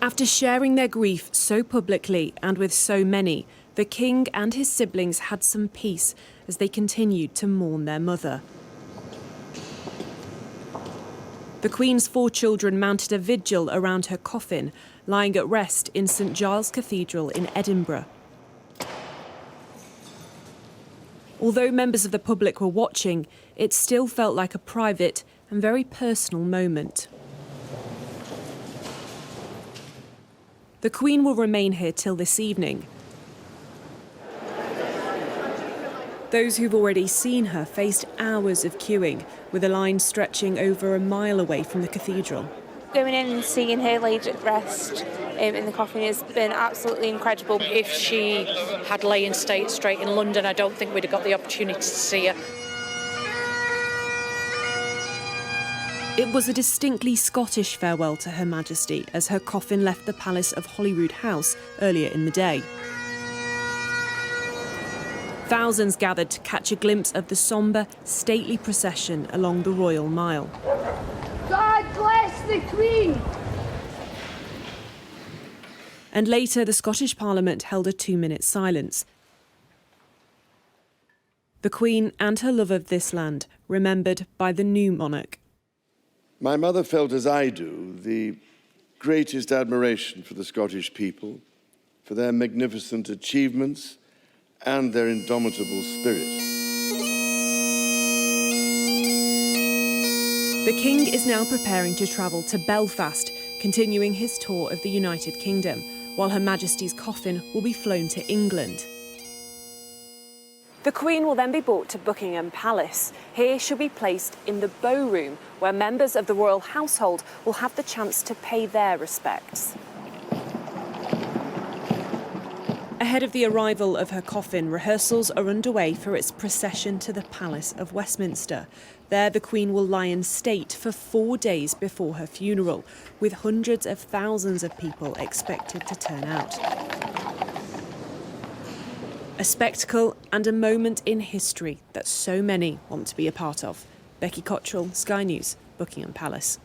After sharing their grief so publicly and with so many, the king and his siblings had some peace as they continued to mourn their mother. The Queen's 4 children mounted a vigil around her coffin, lying at rest in St Giles Cathedral in Edinburgh. Although members of the public were watching, it still felt like a private and very personal moment. The Queen will remain here till this evening. Those who've already seen her faced hours of queuing, with a line stretching over a mile away from the cathedral. Going in and seeing her laid at rest in the coffin has been absolutely incredible. If she had lay in state straight in London, I don't think we'd have got the opportunity to see her. It was a distinctly Scottish farewell to Her Majesty as her coffin left the Palace of Holyrood House earlier in the day. Thousands gathered to catch a glimpse of the sombre, stately procession along the Royal Mile. God bless the Queen! And later, the Scottish Parliament held a 2-minute silence. The Queen and her love of this land, remembered by the new monarch. My mother felt, as I do, the greatest admiration for the Scottish people, for their magnificent achievements and their indomitable spirit. The King is now preparing to travel to Belfast, continuing his tour of the United Kingdom, while Her Majesty's coffin will be flown to England. The Queen will then be brought to Buckingham Palace. Here she'll be placed in the Bow Room, where members of the royal household will have the chance to pay their respects. Ahead of the arrival of her coffin, rehearsals are underway for its procession to the Palace of Westminster. There, the Queen will lie in state for 4 days before her funeral, with hundreds of thousands of people expected to turn out. A spectacle and a moment in history that so many want to be a part of. Becky Cottrell, Sky News, Buckingham Palace.